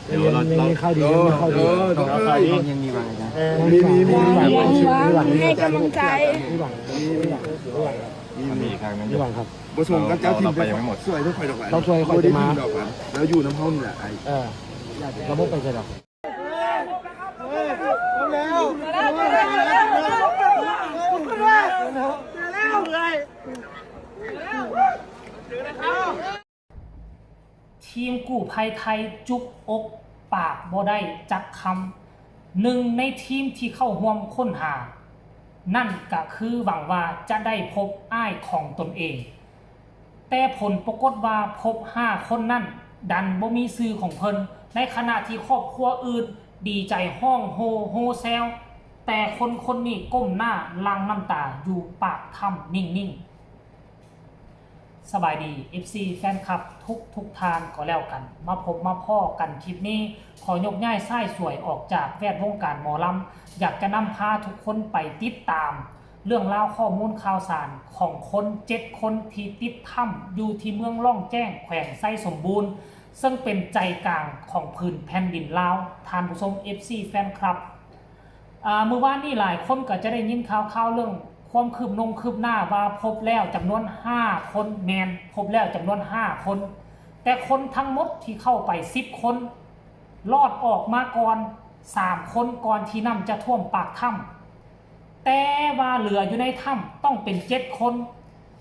เดี๋ยวเรามีข้าวดีมีข้าวดียังมีบางอย่างมีหวังให้กำลังใจมีหวังมีอีกครั้งนึง มีหวังครับ บทส่งกับเจ้าทีม ไปยังไม่หมด สวยทุกคนดอกหวาน ต้องช่วยคอยจะมา ดอกหวานแล้วอยู่น้ำห้องนี่แหละไอ้ เราไม่ไปใช่หรอกทีมกู้ภัยไทยจุกอกปากบ่ได้จักคำหนึ่งในทีมที่เข้าร่วมค้นหานั่นก็คือหวังว่าจะได้พบอ้ายของตนเองแต่ผลปรากฏว่าพบ5คนนั่นดันบ่มีชื่อของเพิ่นในขณะที่ครอบครัวอื่นดีใจห้องโฮแซวแต่คนนี้ก้มหน้าลังน้ำตาอยู่ปากถ้ำนิ่งๆสบายดี FC แฟนคลับทุกทางก็แล้วกันมาพบมาพ่อกันคลิปนี้ขอยกย้ายส้ายสวยออกจากแวดวงการหมอลำอยากจะนำพาทุกคนไปติดตามเรื่องราวข้อมูลข่าวสารของคน7คนที่ติดถ้ำอยู่ที่เมืองล่องแจ้งแขวงไส้สมบูรณ์ซึ่งเป็นใจกลางของพื้นแผ่นดินลาวท่านผู้ชม FC แฟนคลับเมื่อวานนี้หลายคนก็จะได้ยินข่าวเรื่องความคืบหน้าว่าพบแล้วจำนวน5คนแมนพบแล้วจำนวน5คนแต่คนทั้งหมดที่เข้าไป10คนรอดออกมาก่อน3คนก่อนที่น้ำจะท่วมปากถ้ำแต่ว่าเหลืออยู่ในถ้ำต้องเป็น7คน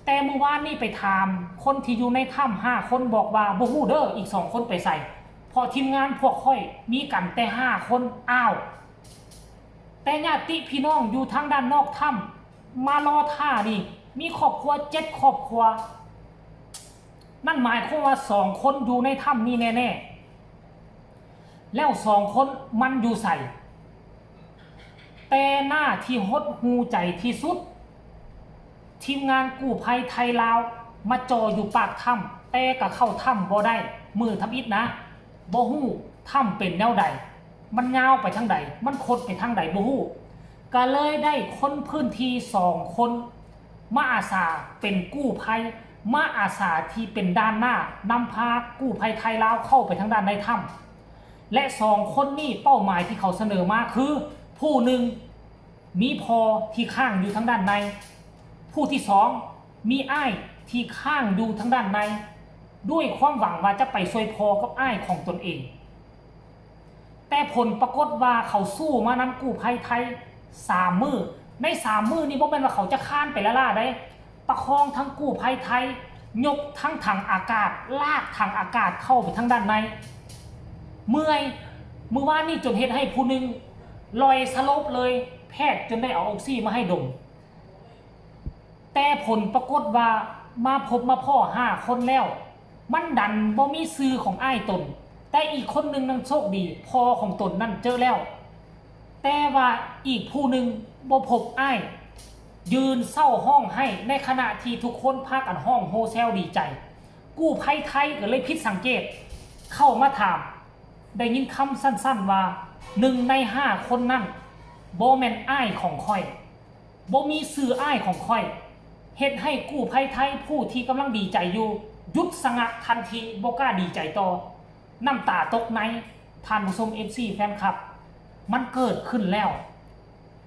แต่เมื่อวานนี้ไปถามคนที่อยู่ในถ้ำ5คนบอกว่าบ่ฮู้เด้ออีก2คนไปใส่พอทีมงานพวกค่อยมีกันแต่5คนอ้าวแต่ญาติพี่น้องอยู่ทางด้านนอกถ้ำมารอท่านี่มีครอบครัว7ครอบครัวนั่นหมายความว่า2คนอยู่ในถ้ำนี่แน่ๆแล้ว2คนมันอยู่ใส่แต่หน้าที่หดหูใจที่สุดทีมงานกู้ภัยไทยลาวมาจออยู่ปากถ้ำแต่ก็เข้าถ้ำบ่ได้มือทำอิฐนะบ่ฮู้ถ้ำเป็นแนวใดมันยาวไปทางใดมันคดไปทางใดบ่ฮู้ก็เลยได้คนพื้นที่2คนมาอาสาเป็นกู้ภัยมาอาสาที่เป็นด้านหน้านำพากู้ภัยไทยลาวเข้าไปทางด้านในถ้ำและ2คนนี้เป้าหมายที่เขาเสนอมาคือผู้หนึ่งมีพอที่ข้างอยู่ทางด้านในผู้ที่2มีอ้ายที่ข้างอยู่ทางด้านในด้วยความหวังว่าจะไปช่วยพอกับอ้ายของตนเองแต่ผลปรากฏว่าเขาสู้มานำกู้ภัยไทย3 มื้อใน3 มื้อนี้บ่แม่นว่าเขาจะข้านไปละล่าได้ประคองทั้งกู้ภัยไทยยกทั้งถังอากาศลากถังอากาศเข้าไปทางด้านในเมื่อวานนี้จนเฮ็ดให้ผู้หนึ่งลอยสลบเลยแพทย์จนได้เอาออกซิมาให้ดมแต่ผลปรากฏว่ามาพบมาพ่อ5คนแล้วมันดันบ่มีชื่อของอ้ายตนแต่อีกคนหนึ่งนั่นโชคดีพ่อของตนนั่นเจอแล้วแต่ว่าอีกผู้หนึ่งบ่พบอ้ายยืนเศร้าห้องให้ในขณะที่ทุกคนพากันห้องโฮเซลดีใจกู้ภัยไทยก็เลยผิดสังเกตเข้ามาถามได้ยินคำสั้นๆว่า1 ใน 5คนนั่นบ่แม่นอ้ายของค่อยบ่มีชื่ออ้ายของค่อยเฮ็ดให้กู้ภัยไทยผู้ที่กำลังดีใจอยู่หยุดสงักทันทีบ่กล้าดีใจต่อน้ำตาตกในท่านผู้ชม FC แฟนคลับมันเกิดขึ้นแล้ว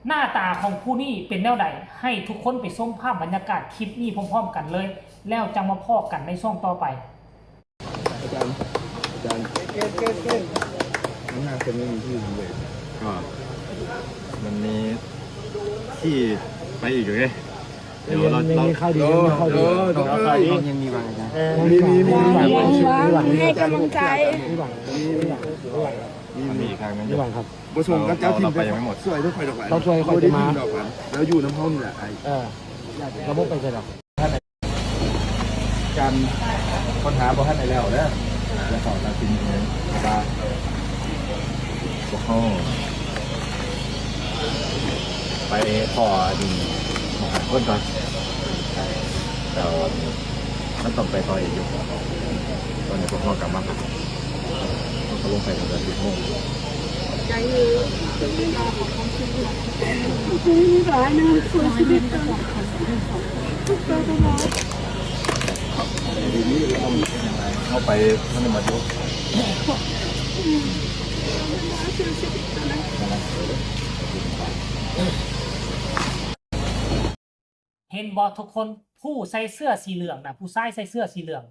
หน้าตาของผู้นี้เป็นแนวใดให้ทุกคนไปชมภาพบรรยากาศคลิปนี้พร้อมๆกันเลยแล้วจังมาพอกันในช่วงต่อไปอาจารย์น้ำหน้าคนไม่มีที่อยู่เลยก็มันมีที่ไปอีกอยู่เลยเดี๋ยวเรามีข้าวดีมีข้าวดียังมีบางอย่างมีหวังให้กำลังใจมีหวังมีอีกครั้งนึง มีหวังครับ บทส่งกับเจ้าทีม ไปยังไม่หมด สวยทุกคนดอกหวาน ต้องช่วยคอยจะมา ดอกหวานแล้วอยู่น้ำห้องนี่แหละไอ้เราไม่ไปใช่หรอกการค้นหาบ่ทันได้แล้วเด้อจะสอนเราจริงๆว่าพวกเขาไปพอดีหมอคนก่อนแต่มันต้องไปต่ออีกอยู่ตอนนี้พวกเขากลับมาพักเขาลงไปตั้งแต่10 โมงร้ายนะสวยชีวิตกันทุกตัวน้องดีนี้เราไปท่านมาดู suruh sedih tanah. เห็นบอทุกคนผู้ใส่เสื้อสีเหลืองนะผู้ชายใส่เสื้อสีเหลือง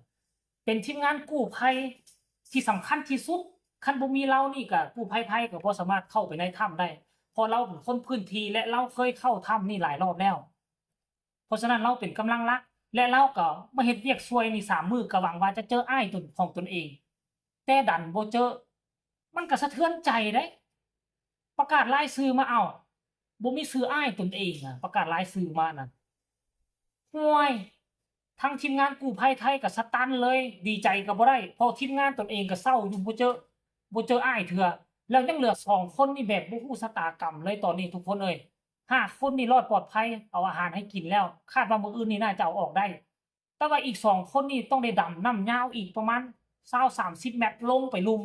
เป็นทีมงานกู้ภัยที่สำคัญที่สุดคันบ่มีเรานี่ก็กู้ภัยไทยก็บ่สามารถเข้าไปในถ้ำได้เพราะเราเป็นคนพื้นที่และเราเคยเข้าถ้ำนี่หลายรอบแล้ว เพราะฉะนั้นเราเป็นกำลังหลักและเราก็มาเฮ็ดเวียกซวยนี่3มื้อก็หวังว่าจะเจออ้ายตนของตนเอง แต่ดันบ่เจอมันก็สะเทือนใจเด้ประกาศรายชื่อมาเอาบ่มีชื่ออ้ายตนเองอะประกาศรายชื่อมานั่นห่วยทั้งทีมงานกู้ภัยไทยก็สตันเลยดีใจก็บ่ได้เพราะทีมงานตนเองก็เศร้าอยู่บ่เจออ้ายเถื่อแล้วยังเหลือ2คนนี่แบบบ่ฮู้ชะตากรรมเลยตอนนี้ทุกคนเอ้ย5คนนี่รอดปลอดภัยเอาอาหารให้กินแล้วคาดว่ามื้ออื่นนี่น่าจะเอาออกได้แต่ว่าอีก2คนนี่ต้องได้ดำน้ำยาวอีกประมาณ20-30 เมตรลงไปลุม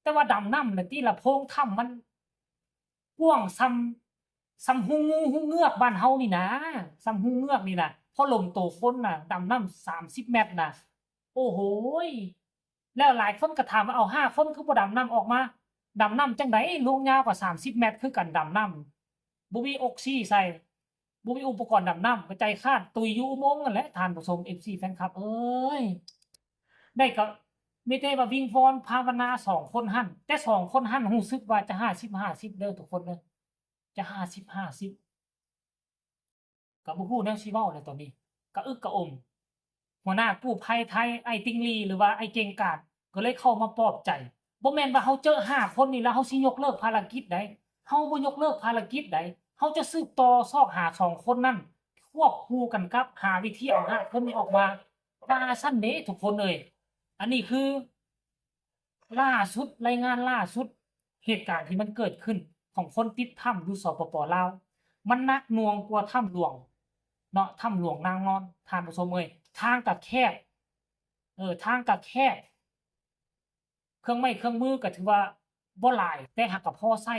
แต่ว่าดำน้ำน่ะติละโพรงถ้ำมันกว้างซ้ำหูงูหูเงือกบ้านเฮานี่นะซ้ำหูเงือกนี่นะพอลมโตคนน่ะดำน้ำ30 เมตรน่ะโอ้โหยแล้วหลายคนก็ถามว่าเอา5คนคือบ่ดำน้ำออกมาดำน้ำจังไดลงยาวกว่า30 เมตรคือกันดำน้ำบ่มีออกซิใส่บ่มีอุปกรณ์ดำน้ำก็ใจคาดตุยอยู่อุโมงค์นั่นแหละท่านผู้ชม FC แฟนคลับเอ้ยได้ก็มีแต่ว่าวิงวอนภาวนา2คนหั่นแต่2คนหั่นรู้สึกว่าจะ50-50เด้อทุกคนเด้อจะ50-50ก็บ่ฮู้แนวสิเว้าแล้วตอนนี้กะอึกกะอมหัวหน้ากู้ภัยไทยไอ้ติงลีหรือว่าไอ้เก่งกาจก็เลยเข้ามาปลอบใจบ่แม่นว่าเฮาเจอ5คนนี่แล้วเฮาสิยกเลิกภารกิจใดเฮาบ่ยกเลิกภารกิจใดเฮาจะสืบต่อซอกหา2คนนั้นควบคู่กันกับหาวิธีเอา5คนนี้ออกมาว่าซั่นเด้ทุกคนเอ้ยอันนี้คือล่าสุดรายงานล่าสุดเหตุการณ์ที่มันเกิดขึ้นของคนติดถ้ำอยู่สปป.ลาวมันหนักหน่วงกว่าถ้ำหลวงเนาะถ้ำหลวงนางนอนท่านผู้ชมเอ้ยทางก็แคบทางก็แคบเครื่องไม้เครื่องมือก็ถือว่าบ่หลายแต่หักก็พอใช้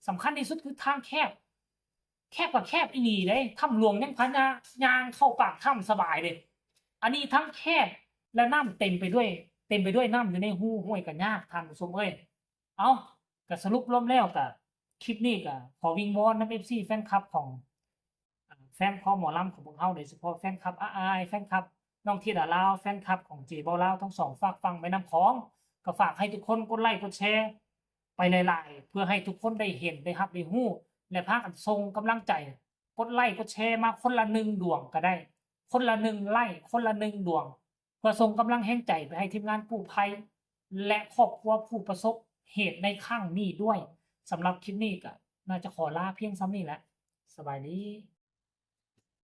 สำคัญที่สุดคือทางแคบก็แคบอีหลีเด้ถ้ำหลวงยังพาย่างเข้าปากถ้ำสบายเลยอันนี้ทั้งแคบและน้ำเต็มไปด้วยน้ำอยู่ในหูห้วยก็ยากท่านผู้ชมเอ้ยเอาก็สรุปรวมแล้วก็คลิปนี้ก็ขอวิงวอนนำ FC แฟนคลับของแฟนคอหมอลำของพวกเฮาโดยเฉพาะแฟนคลับอายแฟนคลับน้องธิดาลาวแฟนคลับของเจเบาลาวทั้งสองฝากฟังไปนำของก็ฝากให้ทุกคนกดไลค์กดแชร์ไปหลายๆเพื่อให้ทุกคนได้เห็นได้รับได้ฮู้และพากันส่งกำลังใจกดไลค์กดแชร์มาคนละ1ดวงก็ได้คนละ1ไลค์คนละ1ดวงเพื่อส่งกำลังแห่งใจไปให้ทีมงานกู้ภัยและครอบครัวผู้ประสบเหตุในครั้งนี้ด้วยสำหรับคลิปนี้ก็น่าจะขอลาเพียงซ้ำนี้แหละสบายดี